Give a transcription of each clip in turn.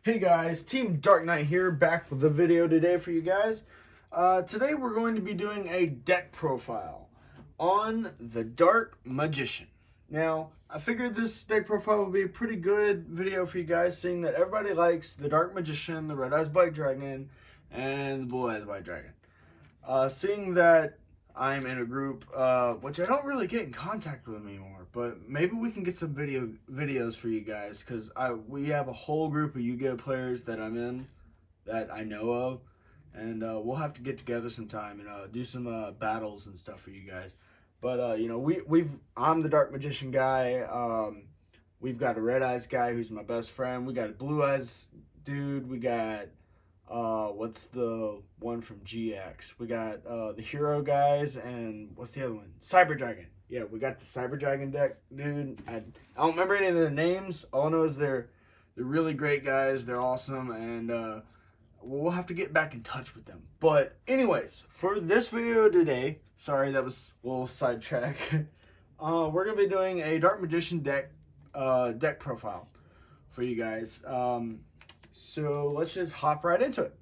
Hey guys, Team Dark Knight here, back with a video today for you guys. Today we're going to be doing a deck profile on the Dark Magician. Now, I figured this deck profile would be a pretty good video for you guys, seeing that everybody likes the Dark Magician, the Red Eyes Black Dragon, and the Blue Eyes White Dragon. Seeing that I'm in a group, which I don't really get in contact with them anymore, but maybe we can get some videos for you guys, because we have a whole group of Yu-Gi-Oh players that I'm in, that I know of, and we'll have to get together sometime and do some battles and stuff for you guys. But you know, I'm the Dark Magician guy. We've got a Red Eyes guy who's my best friend. We got a Blue Eyes dude. We got what's the one from GX? We got the Hero guys, and what's the other one? Cyber Dragon. Yeah, we got the Cyber Dragon deck, dude. I don't remember any of their names. All I know is they're really great guys. They're awesome, and we'll have to get back in touch with them. But anyways, for this video today, sorry that was a little sidetrack. We're gonna be doing a Dark Magician deck profile for you guys. So let's just hop right into it.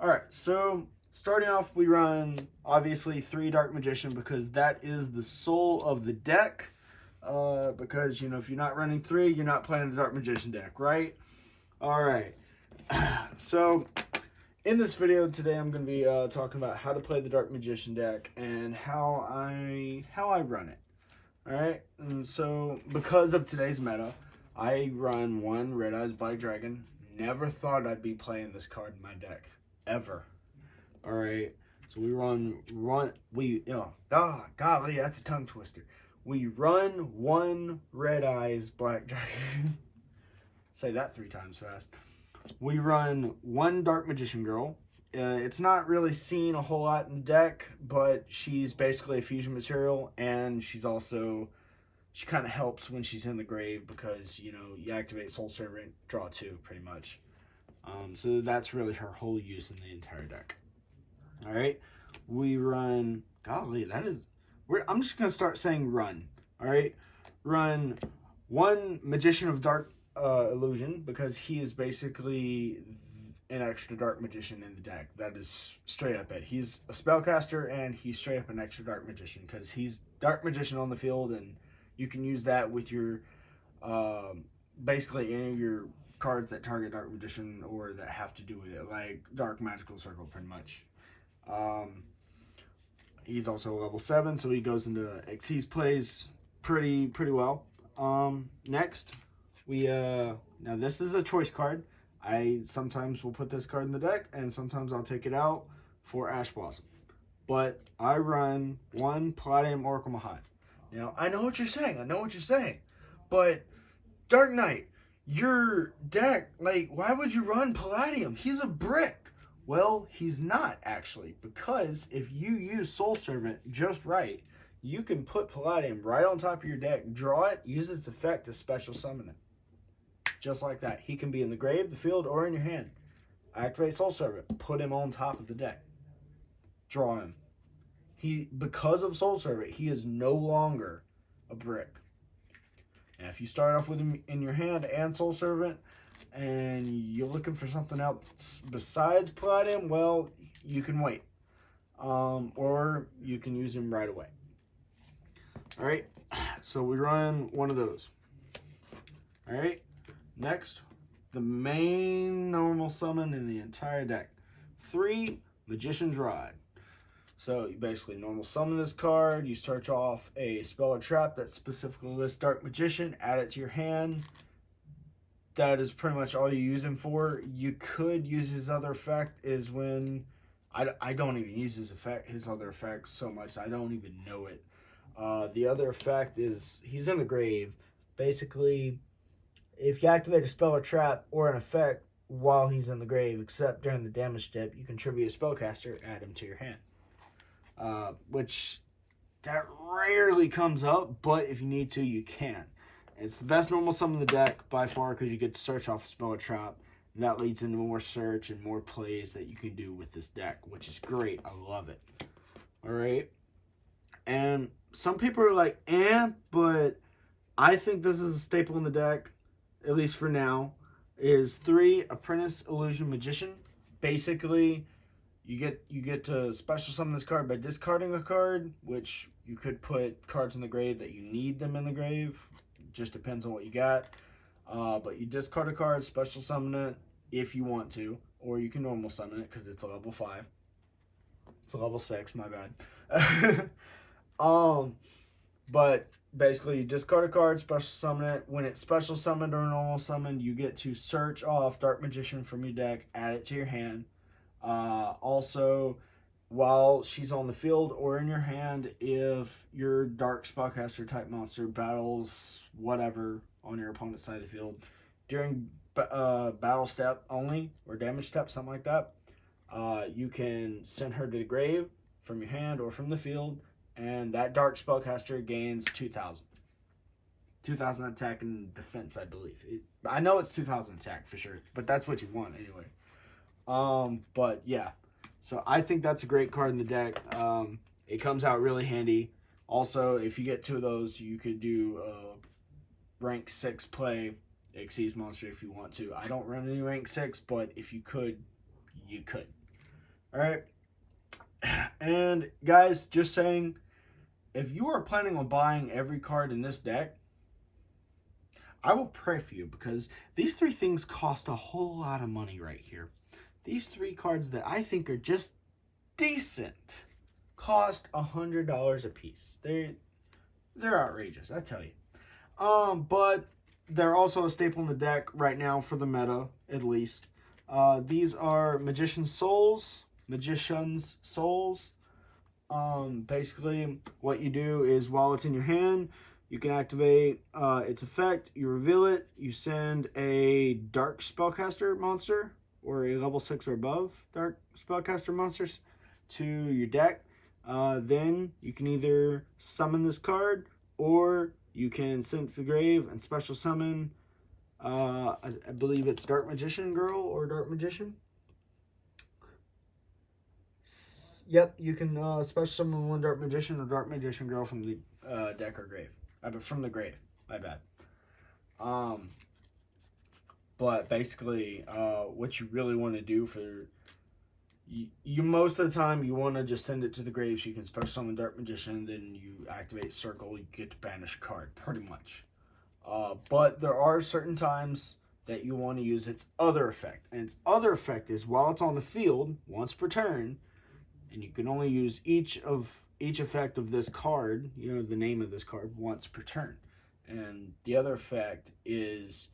Alright, so starting off, we run obviously 3 Dark Magician because that is the soul of the deck. Because, you know, if you're not running 3, you're not playing the Dark Magician deck, right? Alright, so in this video today, I'm going to be talking about how to play the Dark Magician deck and how I run it. Alright, and so because of today's meta, I run 1 Red Eyes Black Dragon. Never thought I'd be playing this card in my deck, ever. All right, so we golly, that's a tongue twister. We run 1 Red Eyes Black Dragon. Say that 3 times fast. We run 1 Dark Magician Girl. It's not really seen a whole lot in the deck, but she's basically a fusion material, and she kind of helps when she's in the grave because, you know, you activate Soul Servant, draw 2, pretty much. So that's really her whole use in the entire deck. All right, we run. Golly, I'm just gonna start saying run. All right, run 1 Magician of Dark Illusion because he is basically an extra Dark Magician in the deck. That is straight up it. He's a spellcaster and he's straight up an extra Dark Magician because he's Dark Magician on the field, and you can use that with your, basically any of your cards that target Dark Magician or that have to do with it, like Dark Magical Circle, pretty much. He's also level 7, so he goes into Xyz plays pretty well. Next, now this is a choice card. I sometimes will put this card in the deck, and sometimes I'll take it out for Ash Blossom. But I run 1 Palladium Oracle Mahad. Now, I know what you're saying, but Dark Knight, your deck, like, why would you run Palladium? He's a brick. Well, he's not, actually, because if you use Soul Servant just right, you can put Palladium right on top of your deck, draw it, use its effect to special summon it. Just like that. He can be in the grave, the field, or in your hand. Activate Soul Servant, put him on top of the deck. Draw him. Because of Soul Servant, he is no longer a brick. And if you start off with him in your hand and Soul Servant, and you're looking for something else besides Palladium, well, you can wait. Or you can use him right away. Alright, so we run 1 of those. Alright, next, the main normal summon in the entire deck. 3 Magician's Rod. So you basically normal summon this card, you search off a spell or trap that specifically lists Dark Magician, add it to your hand. That is pretty much all you use him for. You could use his other effect is when, I don't even use his other effect so much, I don't even know it. The other effect is, he's in the grave. Basically, if you activate a spell or trap or an effect while he's in the grave, except during the damage step, you contribute a spellcaster, add him to your hand. Which that rarely comes up, but if you need to, you can. It's the best normal summon in the deck by far because you get to search off a spell or trap, and that leads into more search and more plays that you can do with this deck, which is great. I love it. All right, and some people are like, but I think this is a staple in the deck, at least for now. is 3 apprentice illusion magician. Basically, you get to special summon this card by discarding a card, which you could put cards in the grave that you need them in the grave. It just depends on what you got. But you discard a card, special summon it if you want to, or you can normal summon it because it's a level 5. It's a level 6, my bad. But basically, you discard a card, special summon it. When it's special summoned or normal summoned, you get to search off Dark Magician from your deck, add it to your hand. Also, while she's on the field or in your hand, if your Dark Spellcaster type monster battles whatever on your opponent's side of the field during battle step only or damage step, something like that, you can send her to the grave from your hand or from the field, and that Dark Spellcaster gains 2,000. 2,000 attack and defense, I believe. I know it's 2,000 attack for sure, but that's what you want anyway. But yeah, so I think that's a great card in the deck. It comes out really handy. Also, if you get 2 of those, you could do rank 6 play Xyz monster if you want to. I don't run any rank 6, but if you could, you could. Alright. And guys, just saying, if you are planning on buying every card in this deck, I will pray for you, because these 3 things cost a whole lot of money right here. These 3 cards that I think are just decent cost $100 a piece. They're outrageous, I tell you. But they're also a staple in the deck right now for the meta, at least. These are Magician's Souls. Basically, what you do is while it's in your hand, you can activate its effect. You reveal it. You send a Dark Spellcaster monster or a level 6 or above Dark Spellcaster monsters to your deck. Then you can either summon this card, or you can send it to the grave and special summon. I believe it's Dark Magician Girl or Dark Magician. Yep, you can special summon 1 Dark Magician or Dark Magician Girl from the deck or grave. From the grave, my bad. But basically, what you really want to do for you most of the time, you want to just send it to the grave so you can special summon Dark Magician, then you activate Circle, you get to banish a card, pretty much. But there are certain times that you want to use its other effect. And its other effect is while it's on the field, once per turn, and you can only use each effect of this card, you know, the name of this card, once per turn. And the other effect is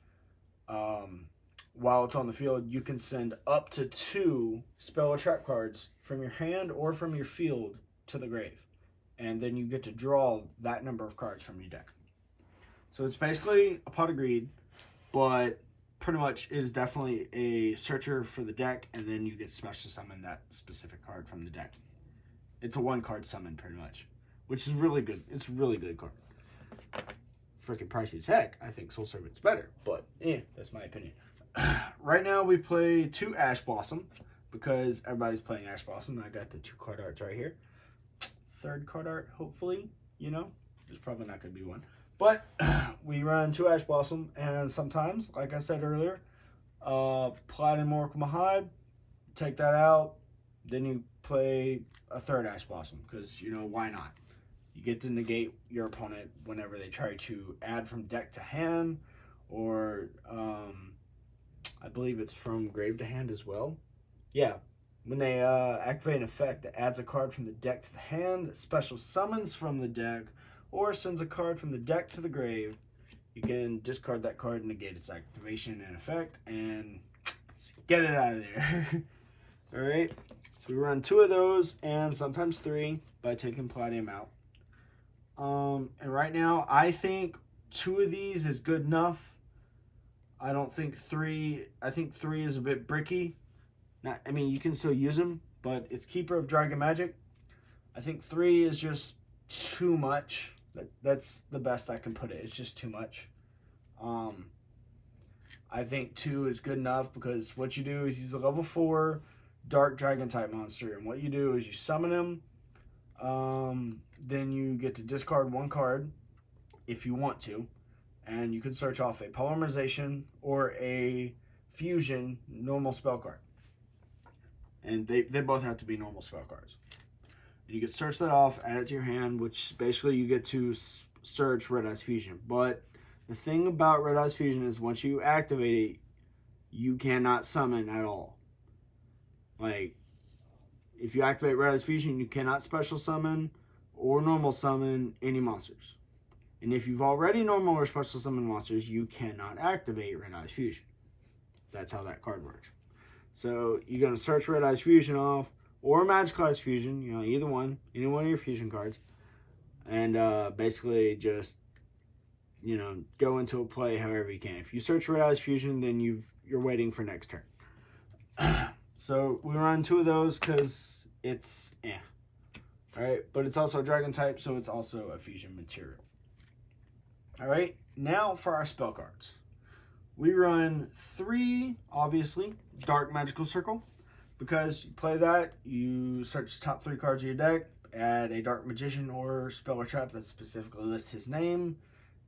while it's on the field, you can send up to 2 spell or trap cards from your hand or from your field to the grave. And then you get to draw that number of cards from your deck. So it's basically a pot of greed, but pretty much is definitely a searcher for the deck, and then you get special summon that specific card from the deck. It's a 1-card summon pretty much, which is really good. It's a really good card. Freaking pricey as heck. I think Soul Servant's better, but that's my opinion. Right now we play 2 Ash Blossom because everybody's playing Ash Blossom. I got the 2 card arts right here. 3rd card art, hopefully, you know. There's probably not going to be one. But we run 2 Ash Blossom, and sometimes, like I said earlier, Paladin Oracle Mahad, take that out, then you play a 3rd Ash Blossom, because, you know, why not? You get to negate your opponent whenever they try to add from deck to hand, or I believe it's from grave to hand as well. Yeah, when they activate an effect that adds a card from the deck to the hand, that special summons from the deck, or sends a card from the deck to the grave, you can discard that card and negate its activation and effect, and get it out of there. Alright, so we run 2 of those, and sometimes 3, by taking Palladium out. And right now, I think 2 of these is good enough. I don't think 3, I think 3 is a bit bricky. I mean, you can still use them, but it's Keeper of Dragon Magic. I think 3 is just too much. That's the best I can put it. It's just too much. I think 2 is good enough, because what you do is he's a level 4 Dark Dragon type monster, and what you do is you summon him. Then you get to discard 1 card if you want to, and you can search off a Polymerization or a fusion normal spell card. And they both have to be normal spell cards. And you can search that off, add it to your hand, which basically you get to search Red Eyes Fusion. But the thing about Red Eyes Fusion is once you activate it, you cannot summon at all. Like, if you activate Red Eyes Fusion, you cannot special summon or normal summon any monsters. And if you've already normal or special summon monsters, you cannot activate Red Eyes Fusion. That's how that card works. So you're going to search Red Eyes Fusion off, or magicalized fusion, you know, either one, any one of your fusion cards. And basically just, you know, go into a play however you can. If you search Red Eyes Fusion, then you're waiting for next turn. So we run 2 of those because it's Alright, but it's also a dragon type, so it's also a fusion material. Alright, now for our spell cards. We run 3, obviously, Dark Magical Circle. Because you play that, you search the top 3 cards of your deck, add a Dark Magician or spell or trap that specifically lists his name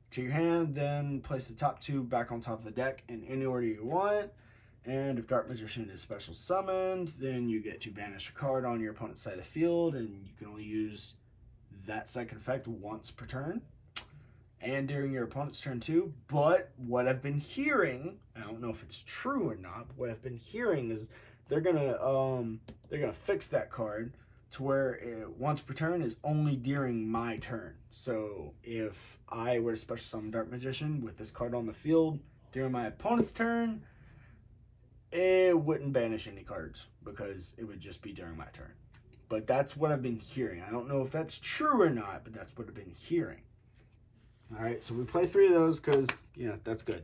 to your hand, then place the top 2 back on top of the deck in any order you want. And if Dark Magician is special summoned, then you get to banish a card on your opponent's side of the field, and you can only use that second effect once per turn. And during your opponent's turn too. But what I've been hearing, I don't know if it's true or not, but what I've been hearing is they're gonna fix that card to where once per turn is only during my turn. So if I were to special summon Dark Magician with this card on the field during my opponent's turn, it wouldn't banish any cards because it would just be during my turn. But that's what I've been hearing. I don't know if that's true or not, but that's what I've been hearing. All right, so we play 3 of those because, you know, that's good.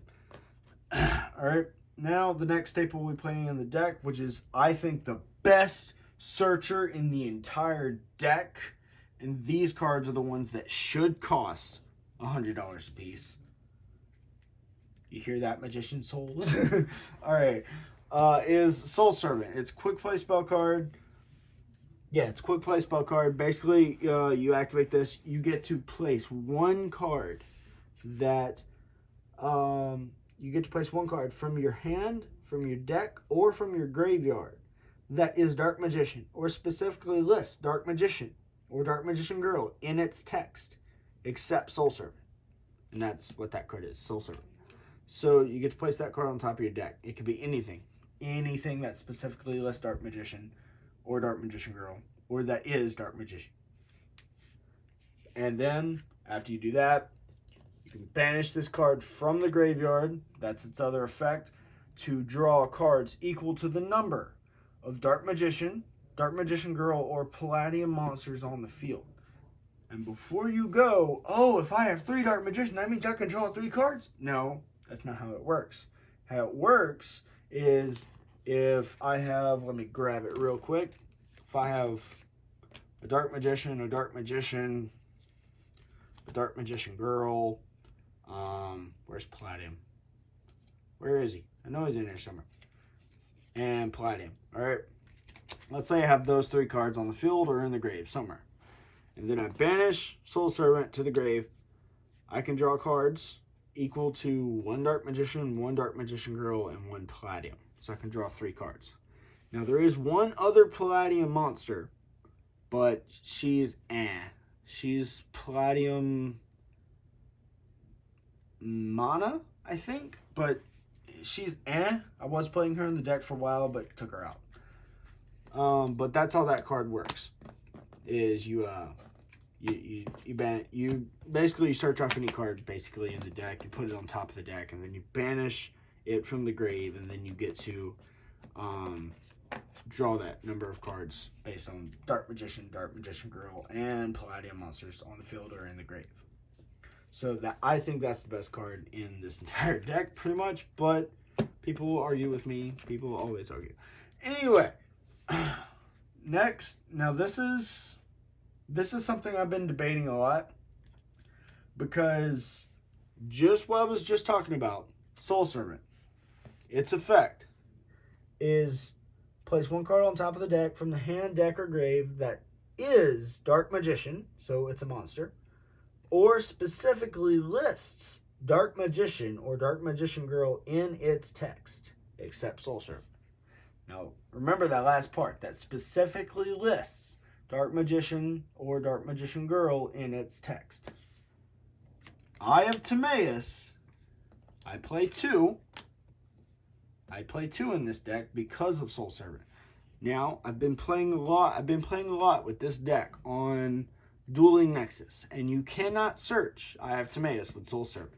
All right. Now, the next staple we're playing in the deck, which is, I think, the best searcher in the entire deck. And these cards are the ones that should cost $100 a piece. You hear that, Magician Souls? Alright. Is Soul Servant. It's quick play spell card. Yeah, it's quick play spell card. Basically, you activate this. You get to place 1 card that... you get to place 1 card from your hand, from your deck, or from your graveyard that is Dark Magician, or specifically lists Dark Magician or Dark Magician Girl in its text, except Soul Servant. And that's what that card is, Soul Servant. So you get to place that card on top of your deck. It could be anything. Anything that specifically lists Dark Magician or Dark Magician Girl, or that is Dark Magician. And then, after you do that, you can banish this card from the graveyard, that's its other effect, to draw cards equal to the number of Dark Magician, Dark Magician Girl, or Palladium monsters on the field. And before you go, oh, if I have 3 Dark Magician, that means I can draw 3 cards? No, that's not how it works. How it works is if I have, let me grab it real quick. If I have a Dark Magician, a Dark Magician, a Dark Magician Girl, where's Palladium? Where is he? I know he's in there somewhere. And Palladium. Alright. Let's say I have those 3 cards on the field or in the grave somewhere. And then I banish Soul Servant to the grave. I can draw cards equal to 1 Dark Magician, 1 Dark Magician Girl, and 1 Palladium. So I can draw 3 cards. Now there is 1 other Palladium monster, but she's She's Palladium Mana, I think, but she's I was playing her in the deck for a while, but took her out. But that's how that card works. Is you basically search off any card basically in the deck, you put it on top of the deck, and then you banish it from the grave, and then you get to draw that number of cards based on Dark Magician Girl, and Palladium monsters on the field or in the grave. So that, I think that's the best card in this entire deck, pretty much. But people will argue with me. People will always argue. Anyway, next. Now this is something I've been debating a lot, because just what I was just talking about, Soul Servant, its effect is place 1 card on top of the deck from the hand, deck, or grave that is Dark Magician, so it's a monster, or specifically lists Dark Magician or Dark Magician Girl in its text. except Soul Servant. Now, remember that last part that specifically lists Dark Magician or Dark Magician Girl in its text. Eye of Timaeus, I play 2. I play 2 in this deck because of Soul Servant. Now, I've been playing a lot with this deck on Dueling Nexus, and you cannot search Eye of Timaeus with Soul Servant.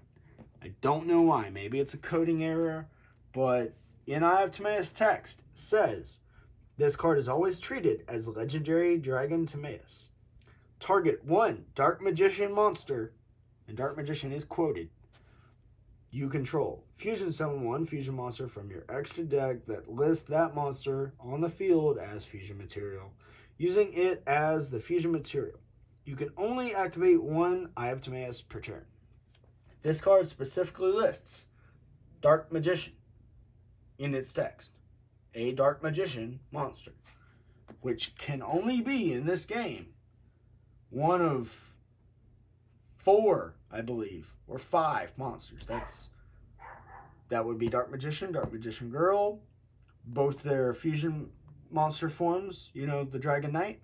I don't know why. Maybe it's a coding error, but in Eye of Timaeus text says this card is always treated as Legendary Dragon Timaeus. Target 1 Dark Magician monster, and Dark Magician is quoted, you control. Fusion summon 1 fusion monster from your extra deck that lists that monster on the field as fusion material, using it as the fusion material. You can only activate 1 Eye of Timaeus per turn. This card specifically lists Dark Magician in its text. A Dark Magician monster, which can only be in this game one of 4, I believe, or 5 monsters. That would be Dark Magician Girl, both their fusion monster forms, you know, the Dragon Knight,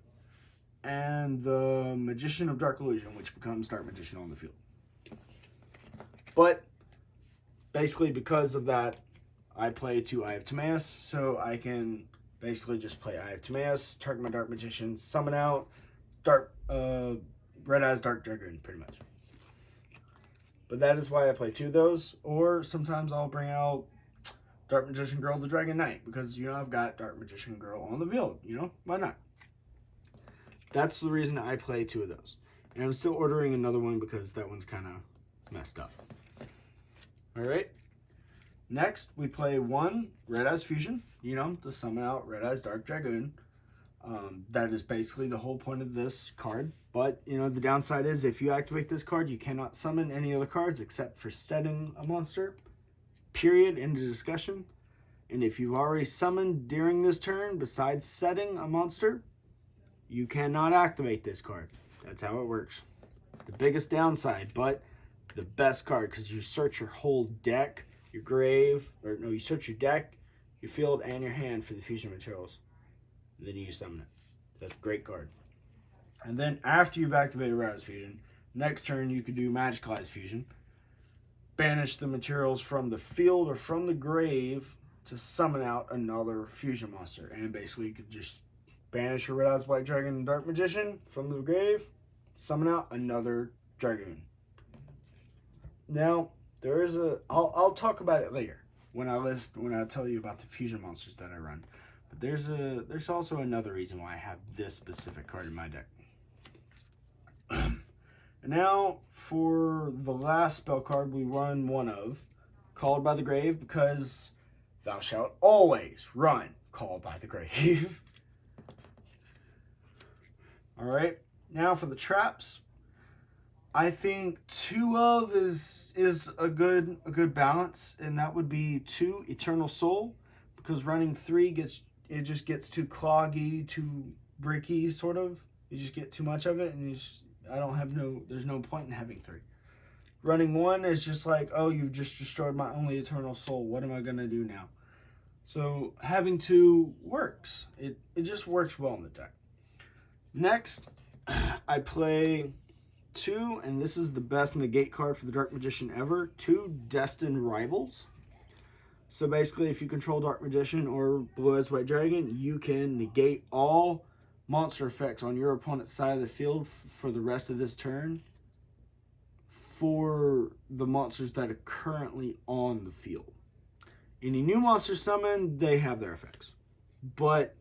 and the Magician of Dark Illusion, which becomes Dark Magician on the field. But basically because of that, I play 2 Eye of Timaeus, so I can basically just play Eye of Timaeus, target my Dark Magician, summon out Red Eyes Dark Dragoon, pretty much. But that is why I play 2 of those, or sometimes I'll bring out Dark Magician Girl, the Dragon Knight, because, you know, I've got Dark Magician Girl on the field, you know, why not? That's the reason I play 2 of those. And I'm still ordering another one because that one's kind of messed up. Alright. Next, we play 1 Red Eyes Fusion, you know, to summon out Red Eyes Dark Dragoon. That is basically the whole point of this card. But, you know, the downside is if you activate this card, you cannot summon any other cards except for setting a monster. Period. End of discussion. And if you've already summoned during this turn, besides setting a monster, you cannot activate this card. That's how it works. The biggest downside, but the best card, because you search your whole deck, your grave, or no, you search your deck, your field, and your hand for the fusion materials. And then you summon it. That's a great card. And then after you've activated Red Eyes Fusion, next turn you could do Magicalized Fusion. Banish the materials from the field or from the grave to summon out another fusion monster. And basically you could just banish your Red Eyes White Dragon and Dark Magician from the grave, summon out another Dragoon. Now, there is I'll talk about it later when I tell you about the fusion monsters that I run. But there's also another reason why I have this specific card in my deck. And now for the last spell card we run one of, Called by the Grave, because thou shalt always run Called by the Grave. Alright, now for the traps. I think 2 of is a good balance, and that would be 2 Eternal Soul, because running 3 just gets too cloggy, too bricky, sort of. You just get too much of it, and there's no point in having 3. Running 1 is just like, oh, you've just destroyed my only Eternal Soul. What am I gonna do now? So having 2 works. It just works well in the deck. Next, I play 2, and this is the best negate card for the Dark Magician ever, 2 Destined Rivals. So basically, if you control Dark Magician or Blue Eyes White Dragon, you can negate all monster effects on your opponent's side of the field for the rest of this turn for the monsters that are currently on the field. Any new monsters summoned, they have their effects. But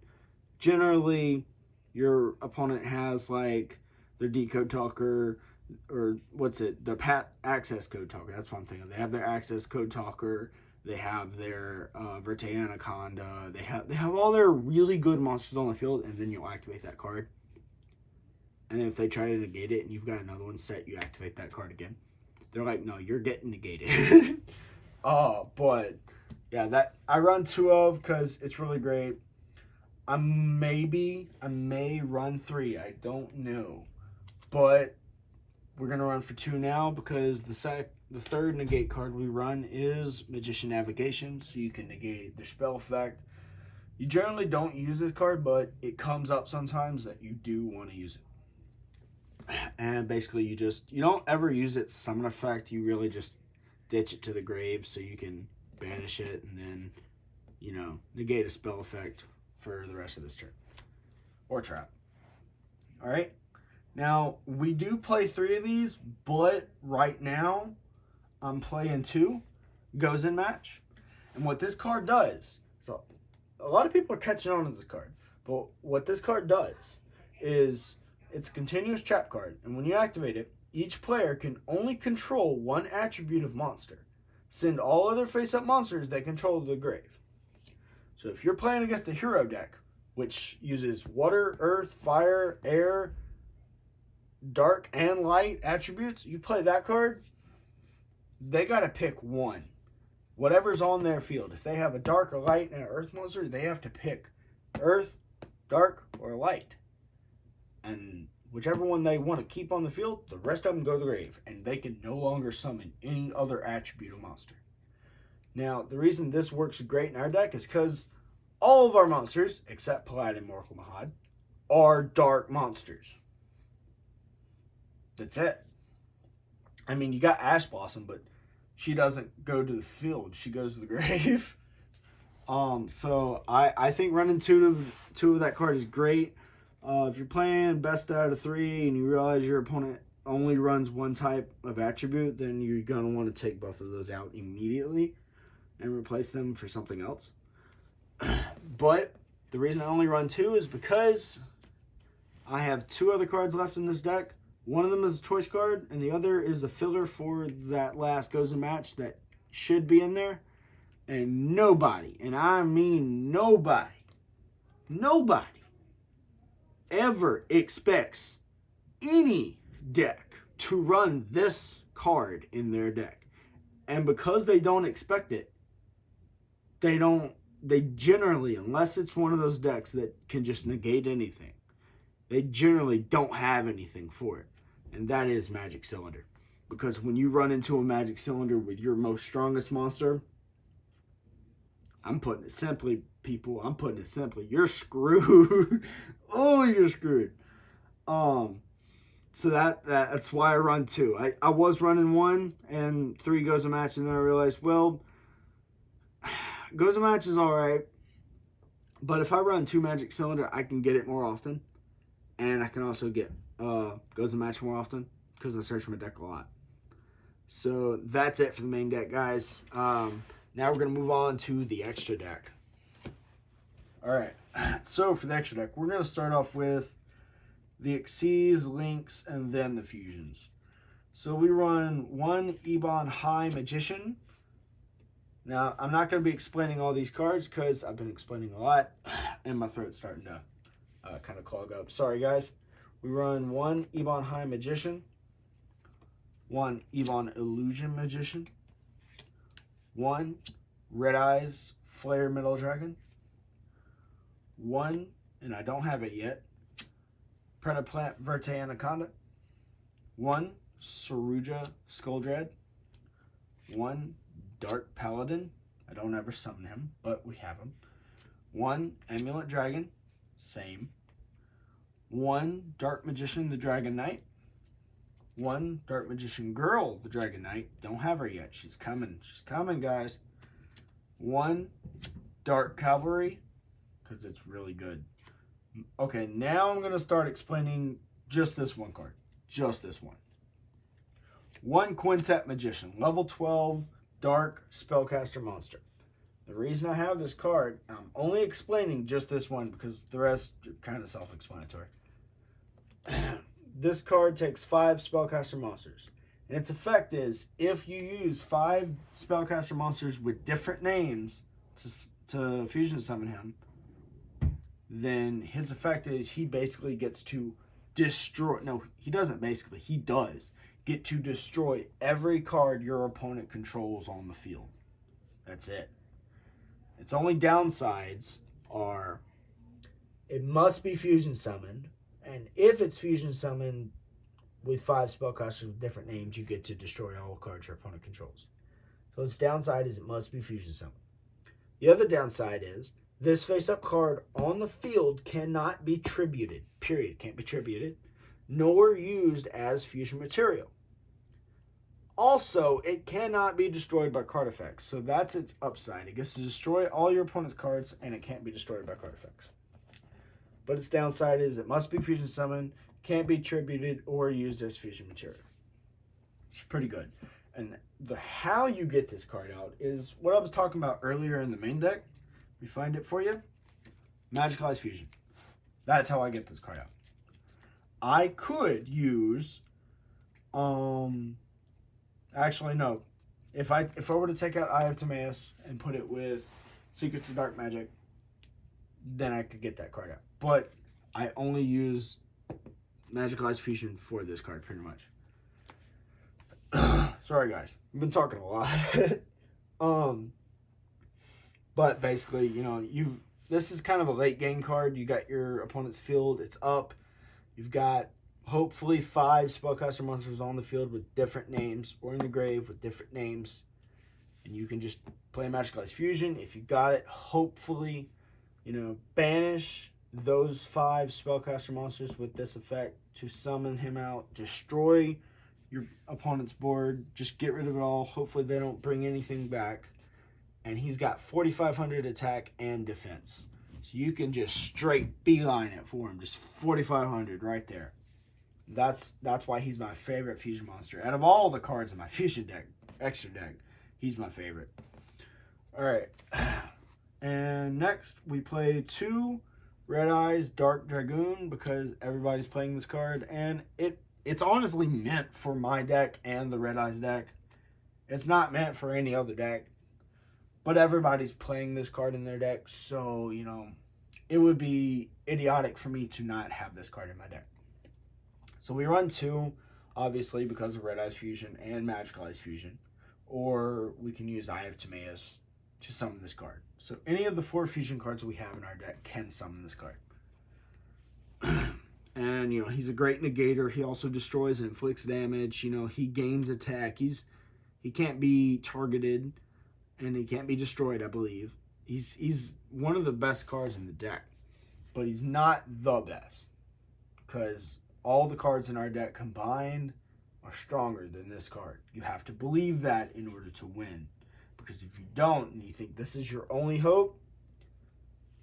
generally, your opponent has like their decode talker, or the access code talker. That's what I'm thinking. They have their access code talker. They have their verte anaconda. They have all their really good monsters on the field, and then you'll activate that card. And if they try to negate it and you've got another one set, you activate that card again. They're like, no, you're getting negated. But yeah, that I run 2 of because it's really great. I may run 3. I don't know. But we're going to run for 2 now because the third negate card we run is Magician Navigation, so you can negate their spell effect. You generally don't use this card, but it comes up sometimes that you do want to use it. And basically you don't ever use its summon effect. You really just ditch it to the grave so you can banish it and then, negate a spell effect for the rest of this turn. Or trap. Alright. Now, we do play 3 of these, but right now I'm playing 2 gozen match. And what this card does, so a lot of people are catching on to this card, but what this card does is it's a continuous trap card, and when you activate it, each player can only control one attribute of monster. Send all other face-up monsters they control to the grave. So if you're playing against a hero deck, which uses water, earth, fire, air, dark, and light attributes, you play that card, they got to pick one. Whatever's on their field. If they have a dark, a light, and an earth monster, they have to pick earth, dark, or light. And whichever one they want to keep on the field, the rest of them go to the grave. And they can no longer summon any other attribute of monster. Now, the reason this works great in our deck is because all of our monsters, except Paladin, Oracle Mahad, are dark monsters. That's it. I mean, you got Ash Blossom, but she doesn't go to the field. She goes to the grave. So I think running two of that card is great. If you're playing best out of 3 and you realize your opponent only runs one type of attribute, then you're going to want to take both of those out immediately and replace them for something else. But the reason I only run 2 is because I have 2 other cards left in this deck. One of them is a choice card, and the other is a filler for that last gozen match that should be in there. And nobody, and I mean nobody ever expects any deck to run this card in their deck. And because they don't expect it, they generally, unless it's one of those decks that can just negate anything, they generally don't have anything for it. And that is Magic Cylinder. Because when you run into a Magic Cylinder with your most strongest monster, I'm putting it simply, people, you're screwed. Oh, you're screwed. So that's why I run 2. I was running 1 and 3 goes a match, and then I realized, well, goes a match is alright. But if I run 2 Magic Cylinder, I can get it more often. And I can also get goes a match more often because I search my deck a lot. So that's it for the main deck, guys. Now we're going to move on to the extra deck. Alright, so for the extra deck, we're going to start off with the Xyz, Links, and then the Fusions. So we run 1 Ebon High Magician. Now, I'm not going to be explaining all these cards because I've been explaining a lot and my throat's starting to kind of clog up. Sorry, guys. We run 1 Ebon High Magician, 1 Ebon Illusion Magician, 1 Red Eyes Flare Metal Dragon, 1, and I don't have it yet, Predaplant Verte Anaconda, 1 Saryuja Skull Dread, 1 Dark Paladin. I don't ever summon him, but we have him. 1 Amulet Dragon, same. 1 Dark Magician, the Dragon Knight. 1 Dark Magician Girl, the Dragon Knight. Don't have her yet. She's coming. She's coming, guys. 1 Dark Cavalry, because it's really good. Okay, now I'm going to start explaining just this one card. Just this one. 1 Quintet Magician, level 12, Dark Spellcaster Monster. The reason I have this card, I'm only explaining just this one because the rest are kind of self-explanatory. This card takes 5 Spellcaster Monsters. And its effect is, if you use 5 Spellcaster Monsters with different names to fusion summon him, then his effect is he basically gets to destroy... No, he doesn't basically. He does get to destroy every card your opponent controls on the field. That's it. Its only downsides are it must be fusion summoned, and if it's fusion summoned, with 5 spellcasters with different names, you get to destroy all cards your opponent controls. So its downside is it must be fusion summoned. The other downside is this face-up card on the field cannot be tributed. Period. Can't be tributed, nor used as fusion material. Also, it cannot be destroyed by card effects. So that's its upside. It gets to destroy all your opponent's cards, and it can't be destroyed by card effects. But its downside is it must be fusion summoned, can't be tributed, or used as fusion material. It's pretty good. And the how you get this card out is what I was talking about earlier in the main deck. We find it for you. Magicalized fusion. That's how I get this card out. I could use actually no. If I were to take out Eye of Timaeus and put it with Secrets of Dark Magic, then I could get that card out. But I only use Magicalized Fusion for this card pretty much. Sorry guys, I've been talking a lot. But basically, you know, this is kind of a late game card. You got your opponent's field, it's up. You've got hopefully 5 spellcaster monsters on the field with different names, or in the grave with different names. And you can just play Magicalized Fusion. If you got it, hopefully, you know, banish those 5 spellcaster monsters with this effect to summon him out, destroy your opponent's board, just get rid of it all. Hopefully they don't bring anything back. And he's got 4,500 attack and defense. So you can just straight beeline it for him. Just 4,500 right there. That's why he's my favorite fusion monster. Out of all the cards in my fusion deck, extra deck, he's my favorite. Alright. And next we play 2 Red Eyes Dark Dragoon because everybody's playing this card. And it's honestly meant for my deck and the Red Eyes deck. It's not meant for any other deck. But everybody's playing this card in their deck, so, you know, it would be idiotic for me to not have this card in my deck. So we run 2, obviously, because of Red Eyes Fusion and Magicalized Fusion. Or we can use Eye of Timaeus to summon this card. So any of the 4 fusion cards we have in our deck can summon this card. And, you know, he's a great negator. He also destroys and inflicts damage. You know, he gains attack. He can't be targeted. And he can't be destroyed, I believe. He's one of the best cards in the deck. But he's not the best. Because all the cards in our deck combined are stronger than this card. You have to believe that in order to win. Because if you don't, and you think this is your only hope,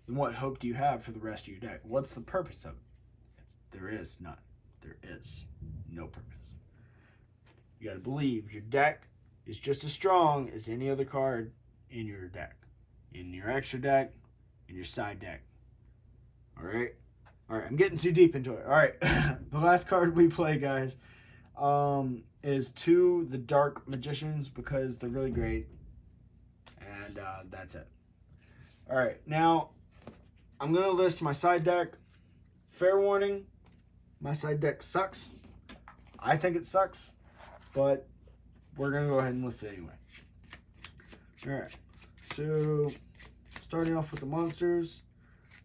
then what hope do you have for the rest of your deck? What's the purpose of it? There is none. There is no purpose. You got to believe your deck is just as strong as any other card in your deck. In your extra deck, in your side deck. Alright? Alright, I'm getting too deep into it. Alright, the last card we play, guys, is 2 The Dark Magicians because they're really great. And that's it. Alright, now, I'm going to list my side deck. Fair warning, my side deck sucks. I think it sucks, but we're going to go ahead and list it anyway. Alright, so starting off with the monsters,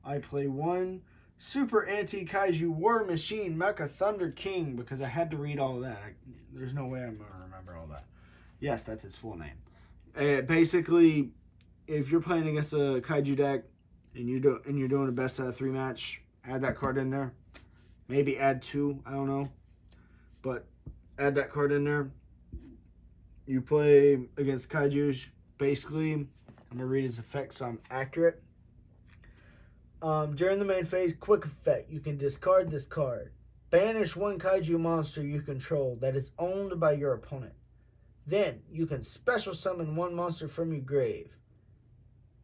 I play 1 Super Anti-Kaiju War Machine Mecha Thunder King because I had to read all of that. There's no way I'm going to remember all that. Yes, that's his full name. Basically, if you're playing against a Kaiju deck and you're doing a best out of 3 match, add that card in there. Maybe add 2, I don't know. But add that card in there. You play against Kaijus, basically, I'm going to read his effects so I'm accurate. During the main phase, quick effect, you can discard this card. Banish 1 Kaiju monster you control that is owned by your opponent. Then, you can special summon 1 monster from your grave,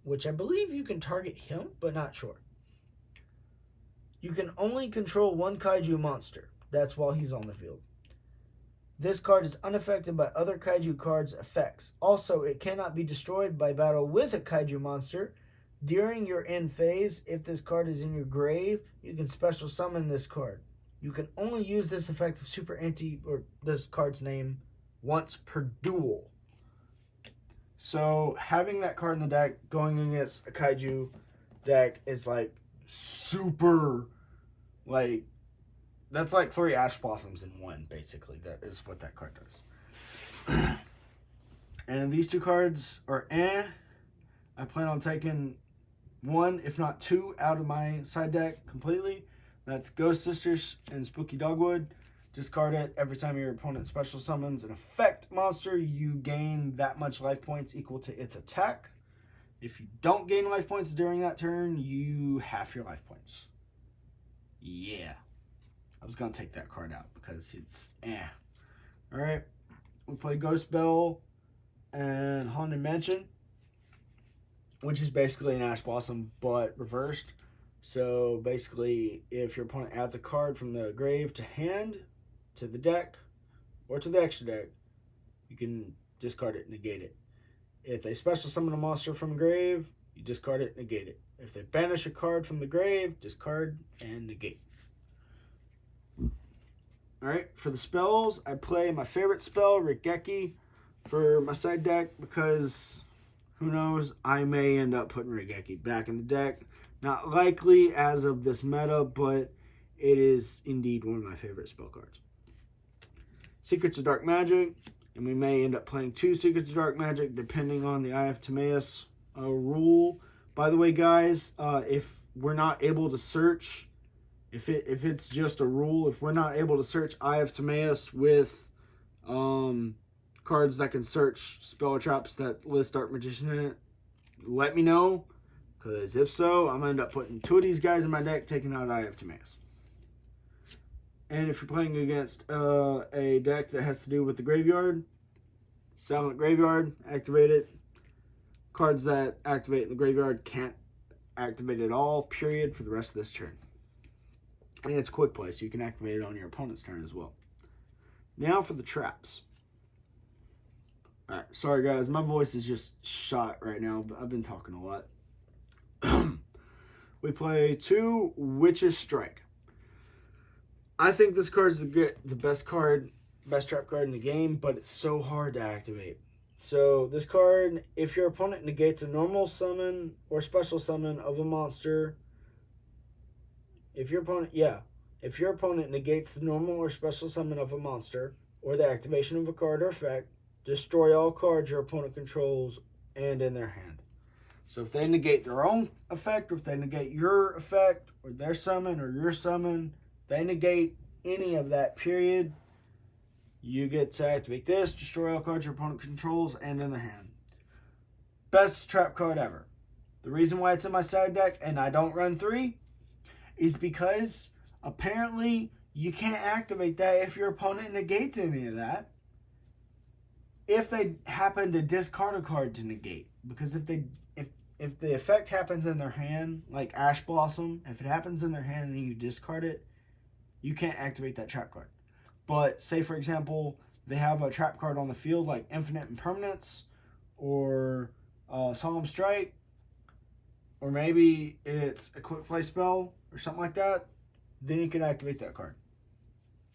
which I believe you can target him, but not sure. You can only control 1 Kaiju monster. That's while he's on the field. This card is unaffected by other Kaiju cards' effects. Also, it cannot be destroyed by battle with a Kaiju monster. During your end phase, if this card is in your grave, you can special summon this card. You can only use this effect of Super Anti, or this card's name, once per duel. So, having that card in the deck, going against a Kaiju deck is like super, like, That's like 3 Ash Blossoms in one, basically. That is what that card does. And these 2 cards are I plan on taking 1, if not 2, out of my side deck completely. That's Ghost Sisters and Spooky Dogwood. Discard it. Every time your opponent special summons an effect monster, you gain that much life points equal to its attack. If you don't gain life points during that turn, you half your life points. Yeah. I was going to take that card out because it's Alright. We play Ghost Bell and Haunted Mansion, which is basically an Ash Blossom, but reversed. So basically, if your opponent adds a card from the grave to hand, to the deck, or to the extra deck, you can discard it and negate it. If they special summon a monster from a grave, you discard it and negate it. If they banish a card from the grave, discard and negate. Alright, for the spells, I play my favorite spell, Rigeki, for my side deck because, who knows, I may end up putting Rigeki back in the deck. Not likely as of this meta, but it is indeed one of my favorite spell cards. Secrets of Dark Magic, and we may end up playing 2 Secrets of Dark Magic depending on the Eye of Timaeus rule. By the way, guys, if we're not able to search, if it's just a rule, if we're not able to search Eye of Timaeus with cards that can search spell traps that list Dark Magician in it, let me know, because if so, I'm going to end up putting 2 of these guys in my deck, taking out Eye of Timaeus. And if you're playing against a deck that has to do with the graveyard, Silent Graveyard, activate it. Cards that activate in the graveyard can't activate at all, period, for the rest of this turn. And it's quick play, so you can activate it on your opponent's turn as well. Now for the traps. Alright, sorry guys, my voice is just shot right now, but I've been talking a lot. We play 2 Witch's Strike. I think this card's the best trap card in the game, but it's so hard to activate. So this card, if your opponent negates a normal summon or special summon of a monster, if your opponent negates the normal or special summon of a monster or the activation of a card or effect, destroy all cards your opponent controls and in their hand. So if they negate their own effect, or if they negate your effect, or their summon, or your summon, if they negate any of that, period, you get to activate this, destroy all cards your opponent controls and in their hand. Best trap card ever. The reason why it's in my side deck and I don't run 3 is because apparently you can't activate that if your opponent negates any of that. If they happen to discard a card to negate. Because if the effect happens in their hand, like Ash Blossom, if it happens in their hand and you discard it, you can't activate that trap card. But say, for example, they have a trap card on the field like Infinite Impermanence or Solemn Strike, or maybe it's a quick play spell or something like that, then you can activate that card.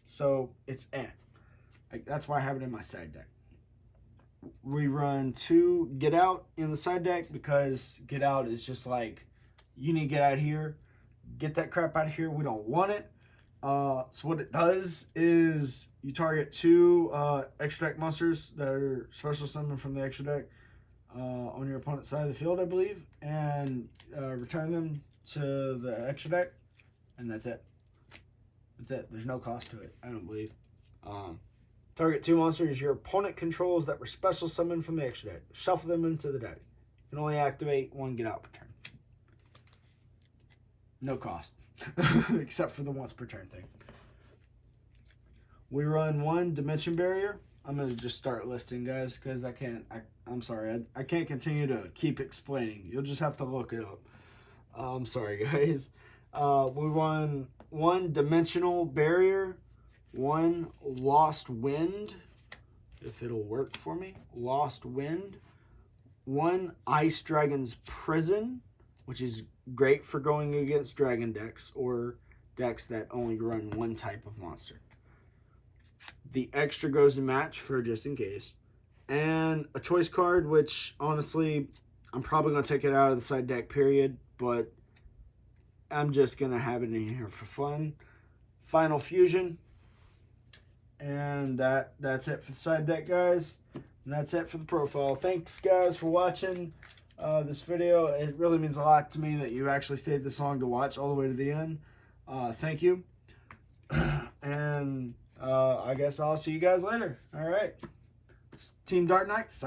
So it's that's why I have it in my side deck. We run 2 Get Out in the side deck because Get Out is just like, you need to get out of here. Get that crap out of here. We don't want it. So what it does is you target 2 extra deck monsters that are special summoned from the extra deck on your opponent's side of the field, I believe, and return them to the extra deck, and that's it. That's it. There's no cost to it, I don't believe. Target 2 monsters your opponent controls that were special summoned from the extra deck. Shuffle them into the deck. You can only activate 1 Get Out per turn. No cost. Except for the once per turn thing. We run 1 Dimension Barrier. I'm going to just start listing, guys, because I'm sorry. I can't continue to keep explaining. You'll just have to look it up. I'm sorry, guys. We run 1 Dimensional Barrier. 1 Lost Wind, if it'll work for me. Lost Wind. 1 Ice Dragon's Prison, which is great for going against dragon decks or decks that only run 1 type of monster. The extra gozen match for just in case. And a choice card, which honestly, I'm probably going to take it out of the side deck, period. But I'm just going to have it in here for fun. final fusion. And that's it for the side deck, guys. And that's it for the profile. Thanks, guys, for watching this video. It really means a lot to me that you actually stayed this long to watch all the way to the end. Thank you. And I guess I'll see you guys later. All right. Team Dark Knight, signing.